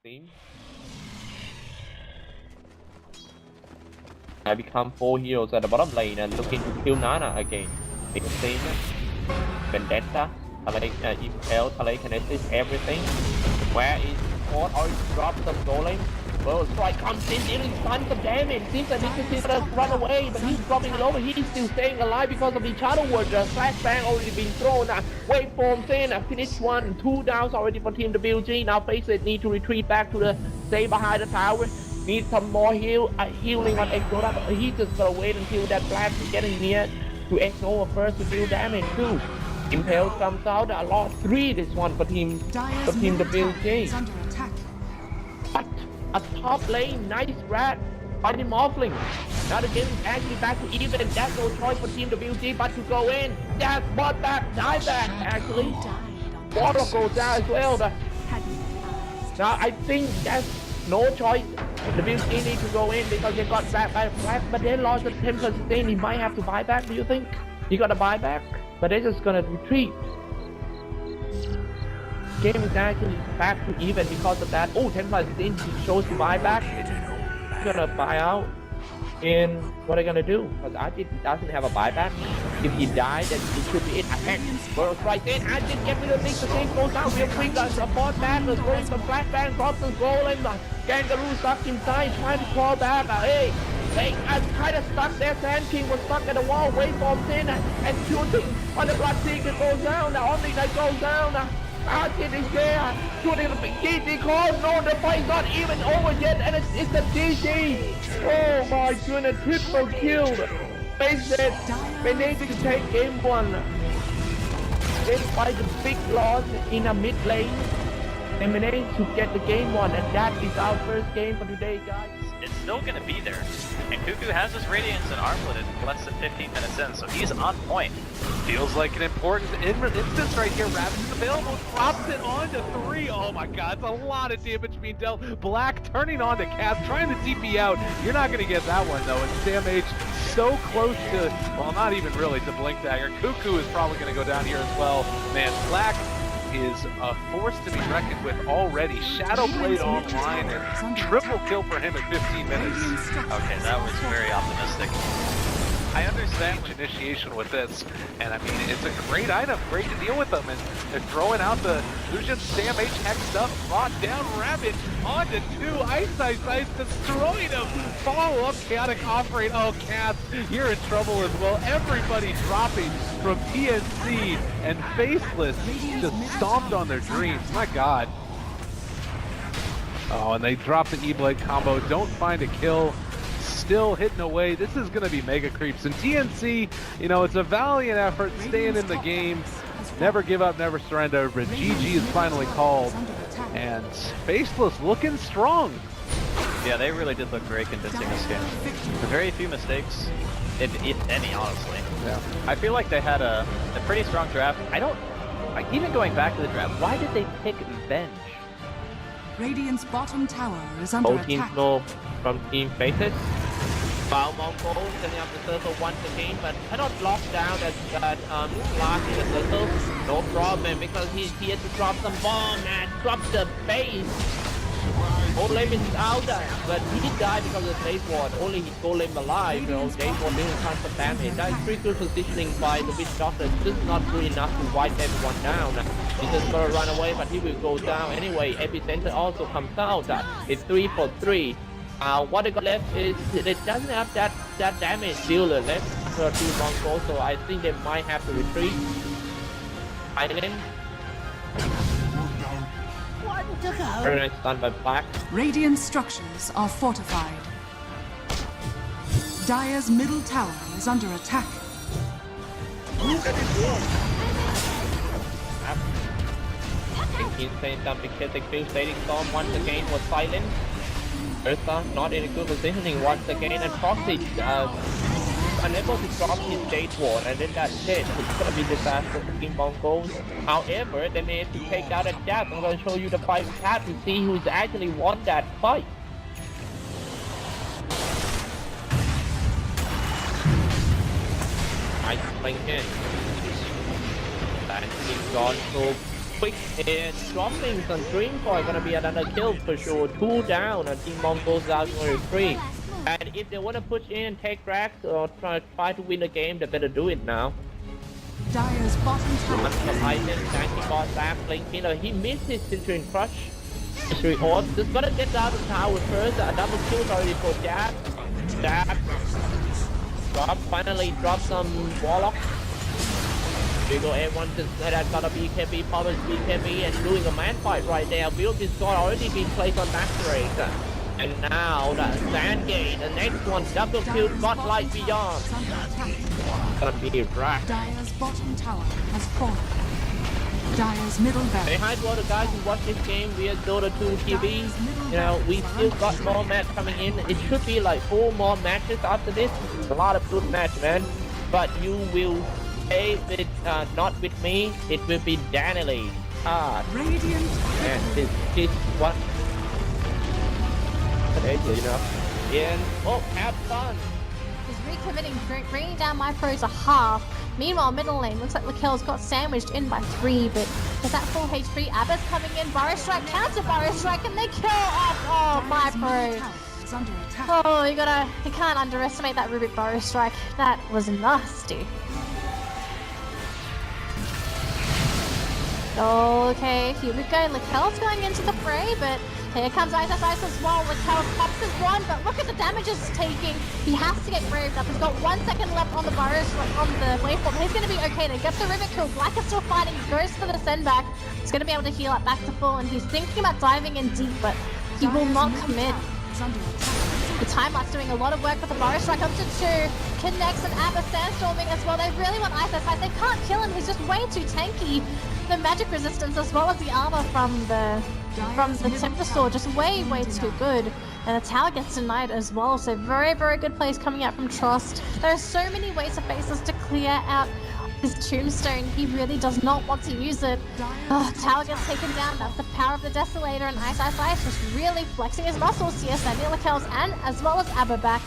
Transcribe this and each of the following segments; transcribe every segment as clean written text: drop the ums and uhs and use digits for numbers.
team. I become 4 heroes at the bottom lane and looking to kill Nana again. Big team, Vendetta, Impel, Telekinesis, everything. Where is Ford? Or drop some golem? Well, Strike comes in, dealing tons of damage. Seems that Nicholas does run away, but he's dropping it over. He's still staying alive because of the Shadow Word. The flashbang already been thrown. Waveforms in, finish 1, 2 downs already for Team WG. Now Faceless need to retreat back to the stay behind the tower. Need some more healing on Exoda, but he's just gonna wait until that blast is getting near to Exo first to deal damage too. Impel comes out, I lost 3 this one for Team WG. But a top lane, nice rat by the Morphling. Now the game is actually back to even, and that's no choice for Team WG but to go in. That's bought back, die back actually. Water goes down as well. Now I think that's no choice. The WG need to go in because they got back by flat, but they lost the 10%. He might have to buy back, do you think? He got to buy back? But they're just gonna retreat. Game is actually back to even because of that. Oh, 10%, he chose to buy back. He's gonna buy out. And what are they gonna do? Because Ajit doesn't have a buyback. If he died, then it should be it. Attack. Burrows right in. Ajit get rid of the thing goes down real quick. Support back. There's going some flashbang. Drops the golem. Kangaroo stuck inside. Trying to crawl back. Hey, I'm kind of stuck there. Sand King was stuck at the wall. Waveforms in and shooting on the Blood Seeker goes down. The Omniglide goes down. Ajit is there. Shooting the big GG call. No, the fight's not even over yet. And it's the GG. Oh my goodness. Triple kill. Faceless managed to take game 1. Despite the big loss in a mid lane, they managed to get the game 1, and that is our first game for today, guys. It's still going to be there, and Cuckoo has his Radiance and Armlet less than 15 minutes in, so he's on point. Feels like an important instance right here. Ravage is available, drops it onto 3. Oh my god, it's a lot of damage being dealt. Black turning on to Cass, trying to TP out. You're not going to get that one though, and Sam H so close to, well, not even really to Blink Dagger. Cuckoo is probably going to go down here as well. Man, Black is a force to be reckoned with already. Shadow Blade online and triple kill for him at 15 minutes. Okay, that was very optimistic. I understand initiation with this, and I mean, it's a great item, great to deal with them, and they're throwing out the Lucian Sam H hexed up, brought down Ravage onto 2, iceiceice destroying him, follow up chaotic offering. Oh, Cass, you're in trouble as well. Everybody dropping from TNC, and Faceless just stomped on their dreams, my god. Oh, and they drop the E-Blade combo, don't find a kill. Still hidden away. This is going to be mega creeps. And TNC, you know, it's a valiant effort staying in the game. Never give up, never surrender. But GG is finally called. And Faceless looking strong. Yeah, they really did look very convincing this game. Very few mistakes, if any, honestly. Yeah. I feel like they had a pretty strong draft. Like, even going back to the draft, why did they pick Venge? Radiant's bottom tower is under Both teams attack. know from Team Faceless. Foul Mongol setting up the circle once again, but cannot lock down that last in the circle. No problem because he's here to drop some bomb and drop the base. Golem is out, but he did die because of the Blaze Ward. Only his Golem alive, so Blaze Ward didn't tons of damage. That is pretty good positioning by the Witch Doctor. Just not good enough to wipe everyone down. He's just gonna run away, but he will go down anyway. Epicenter also comes out. It's 3 for 3. What they got left is it doesn't have that damage dealer left for Team Mongol, so I think they might have to retreat. Island. Very nice stun by Black. Radiant structures are fortified. Dire's middle tower is under attack. Insane something kinetic field static storm once again was silent. Ursa not in a good positioning once again, and Proxy unable to drop his Jade Ward, and then that's it. It's gonna be disaster for Team Mongols. However, they managed to take out a depth. I'm gonna show you the fight tab to see who's actually won that fight. Nice flank in. And Team John so quick and dropping some Dream Coil gonna be another kill for sure. 2 down and Team Bomb goes down to 3. And if they wanna push in and take drags or try to win the game, they better do it now. Dire's bottom tower. Some items, tanky bot, Zap, Blink Killer. He missed his Citrine Crush. Citrine Orb. Just gotta get down the tower first. A double kill already for Jab. Jab. Drop, finally drop some Warlock. We go everyone just that's gotta be BKB, Power BKB, and doing a man fight right there. Build is got already been placed on Mastery. And now the Sand Gate, the next one, double kill, Spotlight Beyond. Gonna be right. Dire's bottom tower has fallen. Dire's middle Say barracks. hi to all the guys who watch this game via Dota 2 TV. You know, we still got more matches coming in. It should be like 4 more matches after this. A lot of good match, man. But you will stay with, not with me. It will be Danily. Radiant. And this what? You know. And oh, have fun. He's recommitting, bringing down my pro to half. Meanwhile, middle lane looks like Lakel's got sandwiched in by 3, but is that full HP? Abba's coming in, Burrow Strike, counter Burrow Strike, and they kill off, my pro. Oh, you can't underestimate that Rubik Burrow Strike. That was nasty. Okay, here we go. Lakel's going into the fray, but here comes iceiceice as well. Lakel pops his one, but look at the damage it's taking. He has to get graved up. He's got 1 second left on the virus, on the waveform. He's going to be okay. They get the Rubik kill. Black is still fighting. He goes for the send back. He's going to be able to heal up back to full, and he's thinking about diving in deep, but he will not commit. The time lapse doing a lot of work with the Burrow Strike up to 2. Connects and Abba sandstorming as well. They really want iceiceice. They can't kill him. He's just way too tanky. The magic resistance as well as the armor from the Templar Sword just way too good. And the tower gets denied as well. So very good plays coming out from Trust. There are so many ways for Faceless to clear out his tombstone. He really does not want to use it. Tower gets taken down. That's the power of the Desolator, and iceiceice just really flexing his muscles here. Sending Lakel's and as well as Abba back.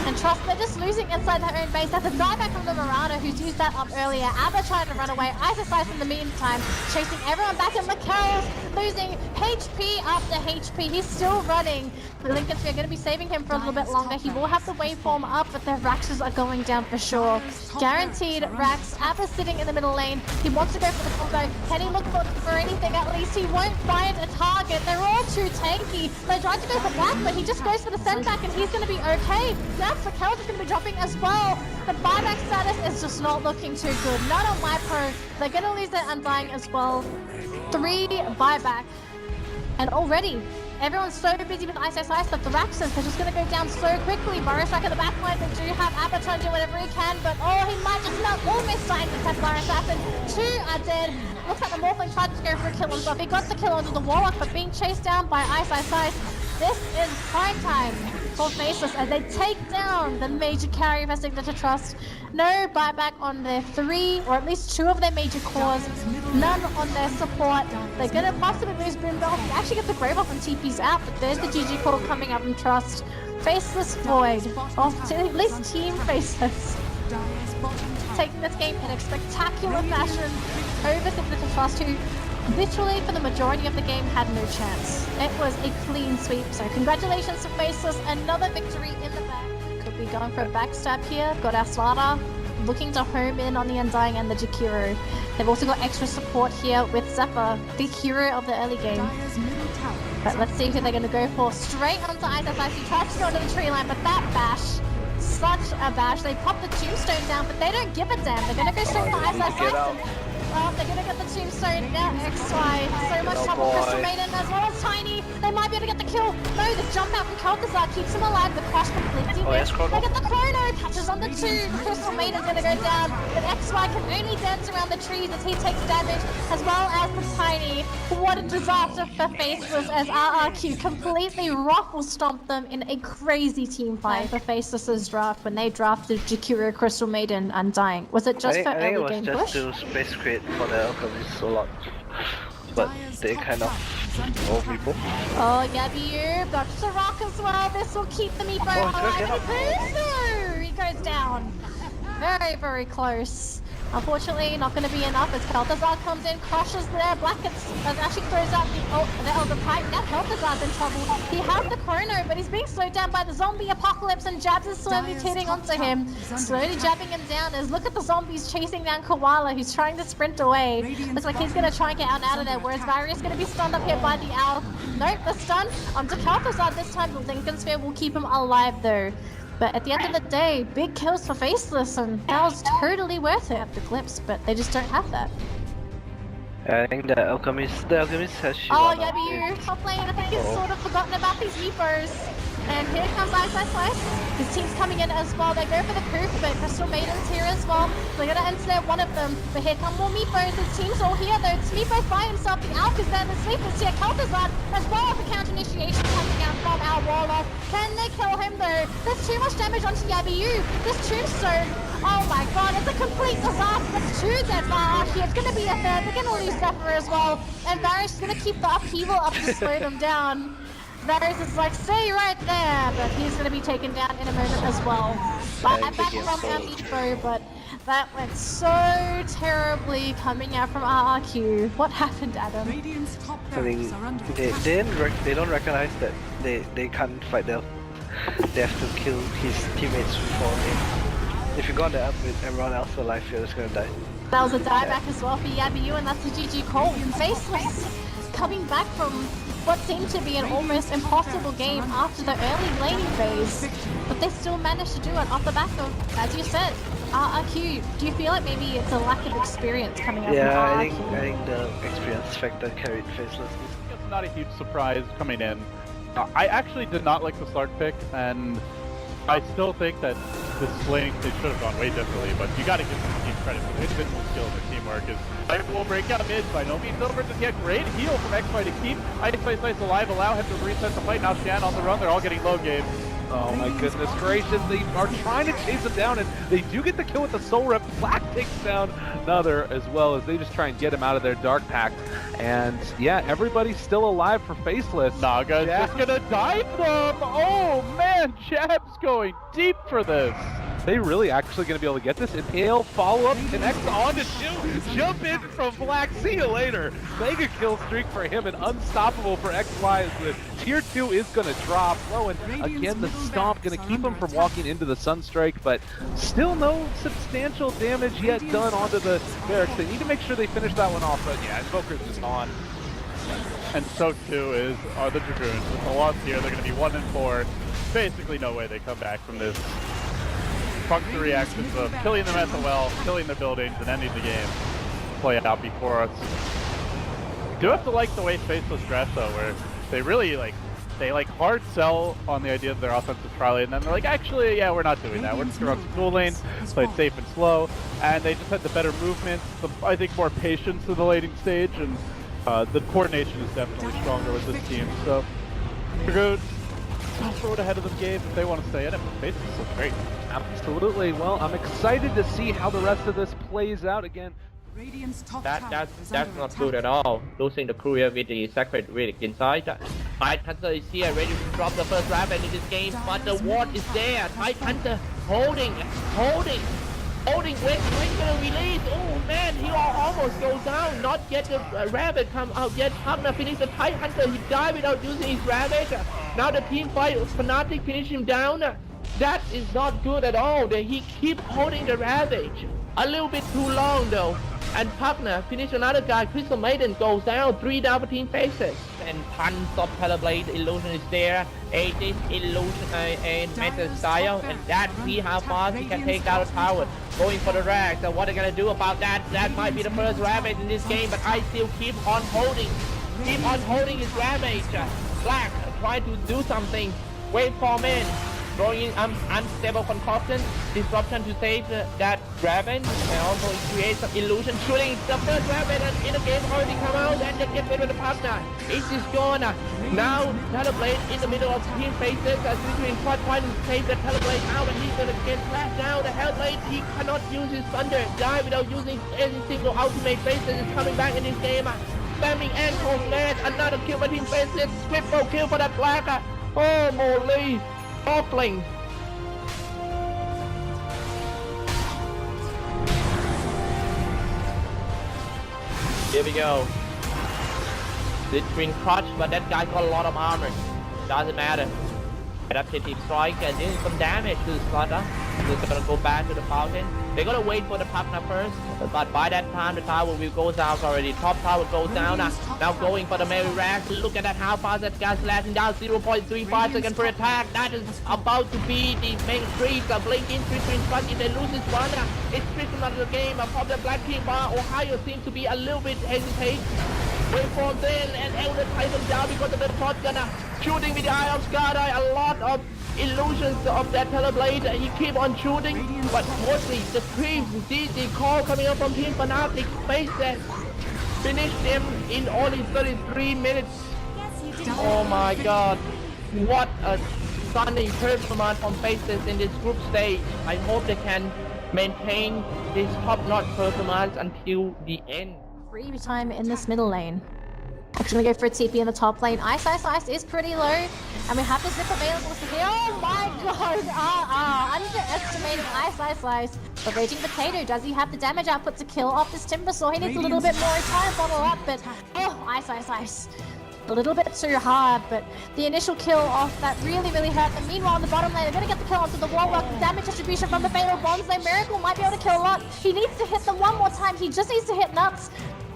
And Trust, they're just losing inside their own base. That's a dieback from the Marauder who's used that up earlier. Abba trying to run away. iceiceice in the meantime chasing everyone back, and Lakel's losing HP after HP. He's still running. The Lincoln Sphere are going to be saving him for a little bit longer. He will have the waveform up, but their Raxes are going down for sure. Guaranteed Rax. Abba sitting in the middle lane. He wants to go for the combo. Can he look for anything at least? He won't find a target. They're all too tanky. They tried to go for Black, but he just goes for the send back, and he's going to be okay. That's Lakel is going to be dropping as well. The buyback status is just not looking too good. Not on my pro. They're going to lose their Undying as well. 3 buyback. And already, everyone's so busy with iceiceice that the Raxes are just going to go down so quickly. Burrow Strike at the back line. They do have Abba trying to do whatever he can, but he might just melt. Almost dying to Templar Assassin. 2 are dead. Looks like the Morphling tried to go for a kill himself. He got the kill onto the Warlock, but being chased down by iceiceice. This is prime time for Faceless as they take down the major carry of Signature Trust. No buyback on their 3, or at least 2 of their major cores. None on their support. They're going to possibly lose Boomdoll. He actually gets the Grave off and TP's out, but there's the GG call coming up from Trust. Faceless Void, off to at least Team Faceless. Taking this game in a spectacular fashion over Signature Trust, who literally for the majority of the game had no chance. It was a clean sweep, so congratulations to Faceless. Another victory in the bag. Could be going for a backstab here. Got our Slaughter looking to home in on the Undying and the Jakiro. They've also got extra support here with Zephyr, the hero of the early game. But let's see who they're going to go for. Straight onto iceiceice. He tries to go onto the tree line, but that bash, such a bash. They pop the tombstone down, but they don't give a damn. They're going to go straight for iceiceice. They're gonna get the tombstone now. XY, so much trouble. Crystal Maiden as well as Tiny. They might be able to get the kill. No, the jump out from Kel'Thuzad keeps him alive. The crash completely missed. They get the chrono. Patches on the 2. Crystal Maiden's gonna go down. But XY can only dance around the trees as he takes damage, as well as the Tiny. What a disaster for Faceless as RRQ completely ruffle stomped them in a crazy team fight for Faceless's draft when they drafted Jakiro, Crystal Maiden, Undying. Was it just for early game push? I think it was just to space create for the alchemists a lot, but they kind of old people. Oh, Gabby, got to rock as well. This will keep the meatball alive. No, he goes down. Very close. Unfortunately, not going to be enough as Kel'Thuzad comes in, crushes there. Black actually throws out the Elder Pike. Now Kel'Thuzad's in trouble. He has the chrono, but he's being slowed down by the zombie apocalypse, and Jabs is slowly teeting onto him, slowly jabbing him down. As look at the zombies chasing down Koala, who's trying to sprint away. Looks like he's going to try and get out of there, whereas Various going to be stunned up here by the Owl. Nope, the stun onto Kel'Thuzad this time. The Lincoln Sphere will keep him alive though. But at the end of the day, big kills for Faceless, and that was totally worth it after Clips, but they just don't have that. I think the Alchemist has shit Oh, on Yabiru, top lane, I think he's sort of forgotten about these Ethos. And here comes iceiceice. His team's coming in as well. They go for the proof, but Crystal Maiden's here as well. They're gonna enter there, one of them. But here come more Meepos. His team's all here though. It's Meepos by himself. The Alk is there. The Sleeper's here. Kel'Thuzad as well as the counter initiation coming out from our Warlock. Can they kill him though? There's too much damage onto Yabiru. This Tombstone. Oh my god, it's a complete disaster. It's two dead by Archie. It's gonna be a third. They're gonna lose Zephyr as well. And Varys is gonna keep the upheaval up to slow them down. Varys is like, stay right there, but he's going to be taken down in a moment as well. Back from our Meatbo, but that went so terribly coming out from RRQ. What happened, Adam? I think they don't recognize that they can't fight them. They have to kill his teammates before they. If you got up with everyone else alive, you're just gonna die. That was a dieback as well for Yabiu, and that's a GG call. Faceless coming back from what seemed to be an almost impossible game after the early laning phase, but they still managed to do it off the back of, as you said, RRQ. Do you feel like maybe it's a lack of experience coming out from RRQ? I think the experience factor carried Faceless. It's not a huge surprise coming in. I actually did not like the Slark pick, and I still think that this laning stage should have gone way differently, but you gotta give the team credit for the individual skill and their teamwork. Viper will break out mid, by no means over just yet. Great heal from XY to keep iceiceice alive, allow him to reset the fight. Now Shan on the run, they're all getting low game. Oh my goodness gracious, they are trying to chase him down, and they do get the kill with the Soul Rep. Black takes down another, as well as they just try and get him out of their Dark Pact. And yeah, everybody's still alive for Faceless. Naga's just gonna dive them! Oh man, Jab's going deep for this! They really actually going to be able to get this. Impale follow-up connects on to two. Jump in from Black. See you later. Mega kill streak for him and unstoppable for XY as the tier 2 is going to drop. Low and again the stomp going to keep him from walking into the Sunstrike, but still no substantial damage yet done onto the barracks. They need to make sure they finish that one off, but yeah, Invoker's just on. And so too are the Dragoons. With the loss here, they're going to be 1-4. Basically no way they come back from this. The reactions of killing them at the well, killing their buildings, and ending the game play out before us. I do have to like the way Faceless dress though, where they really they hard sell on the idea of their offensive trolley, and then they're like, actually, yeah, we're not doing that. We're just gonna run some dual lanes, play it safe and slow, and they just had the better movement, I think more patience in the laning stage, and the coordination is definitely stronger with this team. So, Dragoons, throw it ahead of the game if they want to stay in it, but Faceless looks great. Absolutely. Well, I'm excited to see how the rest of this plays out again. That's not good at all. Losing the courier with the sacred relic inside. Tide Hunter is here, ready to drop the first rabbit in this game, but the ward is there. Tide Hunter holding. When gonna release? Oh man, he almost goes down. Not yet the rabbit come out yet. Pugna finish the Tide Hunter. He died without using his rabbit. Now the team fight Fnatic finish him down. That is not good at all. He keep holding the Ravage. A little bit too long though. And Pugna finish another guy. Crystal Maiden goes down. 3 down for Team Faces. And tons of Teleblade illusion is there. Aegis, illusion, and Meta Style. And that, see how fast he can take down the tower. Going for the rag. So what are they gonna do about that? That might be the first Ravage in this game, but I still keep on holding. Keep on holding his Ravage. Black try to do something. Wait for men. Throwing in unstable concoction, disruption to save that Draven, and also create some illusion, shooting the first Draven in the game already come out, and they get rid of the partner. It is gone. Now Teleblade in the middle of Team Faces, Slytherin trying to save the Teleblade out, and he's gonna get flashed down. The Hellblade, he cannot use his thunder, die without using any single ultimate. Faces is coming back in this game. Spamming ankle smash, another kill by Team Faces, triple kill for that Black. Oh, Molly. Offling. Here we go. It's been crushed, but that guy got a lot of armor. Doesn't matter. Adaptive strike and doing some damage to Slaughter. He's gonna go back to the fountain. They're gonna wait for the partner first, but by that time the tower will go down already. Top tower goes down. Now going for the Mary Rack. Look at that, how fast that guy's slashing down. 0.35 seconds per attack. That is about to be the main streak. A blink in 3 strike. If they lose this one, it's pretty much the game. From the Black Team bar, Ohio seems to be a little bit hesitate. Wait for them and Elder Titan down because of the shotgun. Shooting with the Eye of Skydai, a lot of illusions of that Teleblade. He keep on shooting, but mostly the creeps. See the call coming up from Team Fanatic. Faceless finished him in only 33 minutes. Oh my god, what a stunning performance from Faceless in this group stage. I hope they can maintain this top-notch performance until the end. Free time in this middle lane. Actually, go for a TP in the top lane. Ice is pretty low, and we have the zip available to here. Oh my god! Underestimating Ice. But Raging Potato, does he have the damage output to kill off this Timbersaw? He needs a little bit more time to bottle up, but Ice. A little bit too hard, but the initial kill off that really hurt them. Meanwhile, in the bottom lane, they're gonna get the kill onto the Warlock. The damage distribution from the Fatal Bombs. Miracle might be able to kill a lot. He needs to hit them one more time. He just needs to hit nuts.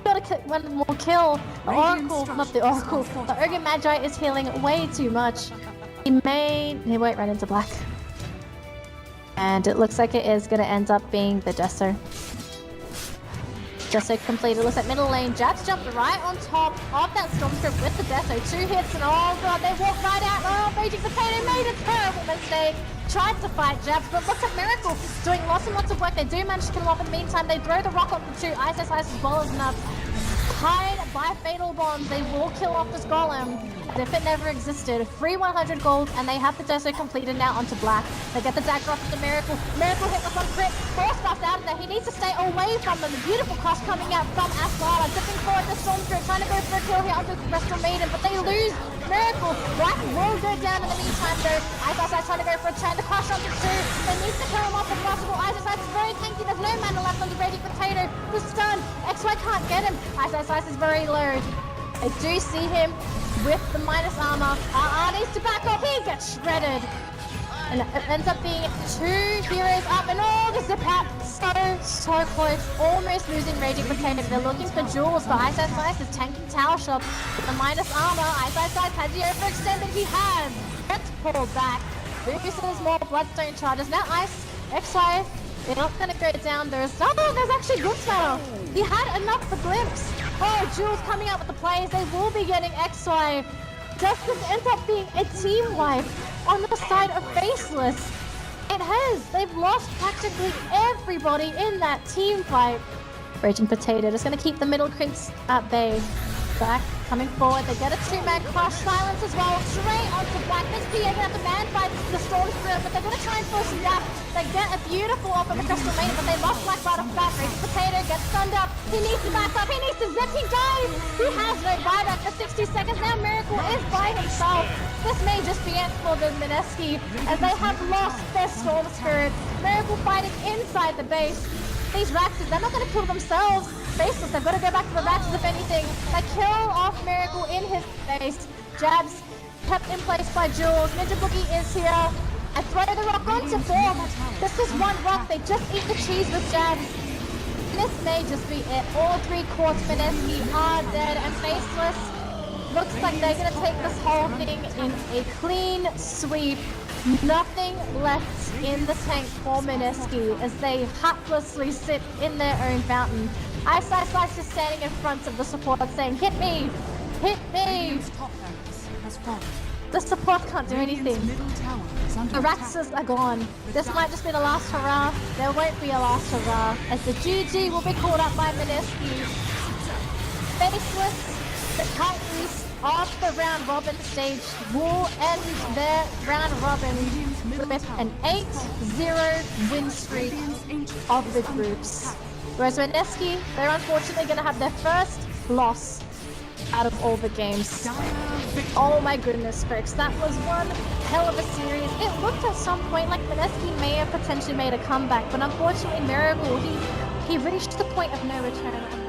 Got one more kill. The Oracle, not the Oracle. The Ogre Magi is healing way too much. He won't run into black. And it looks like it is gonna end up being the Deso. Deso completed. Looks like middle lane. Jabs jumped right on top of that Stormtrip with the Deso. 2 hits and oh god, they walked right out. Oh, Raging Potato made a terrible mistake. Tried to fight Jabs, but look at Miracle doing lots and lots of work. They do manage to kill him off in the meantime. They throw the rock on the 2. Ice as well as enough. Tied by Fatal Bombs, they will kill off this Golem as if it never existed. Free 100 gold, and they have the Deso completed now onto black. They get the dagger off to Miracle. Miracle hit with one crit. 4 stuffed out of there. He needs to stay away from them. The beautiful cross coming out from Asgard. Dipping forward to Stormtrip, trying to go for a kill here onto Crystal Maiden, but they lose Miracle. Black will go down in the meantime though. Ice trying to go for a turn. The crush onto 2. They need to kill him off if possible. Ice is very tanky. There's no mana left on the Raging Potato. The stun. XY can't get him. Ice is very low. I do see him with the minus armor. Needs to back off. He gets shredded. And it ends up being 2 heroes up and all the zip out. So close. Almost losing Raging Potato. They're looking for jewels, but Ice is tanking Tower Shop with the minus armor. Ice has the overextended. He has. Gets pulled back. Boosters more bloodstone charges. Now Ice, XY, they're not going to go down. There's actually good battle. He had enough for glimpse. Oh, Jules coming out with the plays. They will be getting XY. Does this end up being a team wipe on the side of Faceless? It has. They've lost practically everybody in that team fight. Raging Potato just going to keep the middle Prince at bay. Black coming forward. They get a 2-man crush. Silence as well. Straight onto Black. This PA going to have to man fight the Storm Spirit, but they're going to try and force him down. They get a beautiful off of the Crystal Maiden, but they lost Black right off the bat. Raging Potato gets stunned up. He needs to back up. He needs to zip. He dies. He has no buyback for 60 seconds. Now Miracle is by himself. This may just be it for the Mineski as they have lost their Storm Spirit. Miracle fighting inside the base. These Raxes, they're not going to kill themselves. Faceless, they've got to go back to the Raxes if anything. They kill off Miracle in his face. Jabs kept in place by Jules. Ninja Boogie is here. And throw the rock onto Form. This is one rock. They just eat the cheese with Jabs. This may just be it. All 3 quarts Mineski are dead. And Faceless looks like they're going to take this whole thing in a clean sweep. Nothing left in the tank for Mineski as they haplessly sit in their own fountain. Ice is standing in front of the support saying, "Hit me! Hit me!" The support can't do anything. The Raxes are gone. This might just be the last hurrah. There won't be a last hurrah as the GG will be called up by Mineski. Faceless, the Titans of the round robin stage will end their round robin with an 8-0 win streak of the groups. Whereas Mineski, they're unfortunately going to have their first loss out of all the games. Oh my goodness, folks, that was one hell of a series. It looked at some point like Mineski may have potentially made a comeback, but unfortunately Miracle, he reached the point of no return.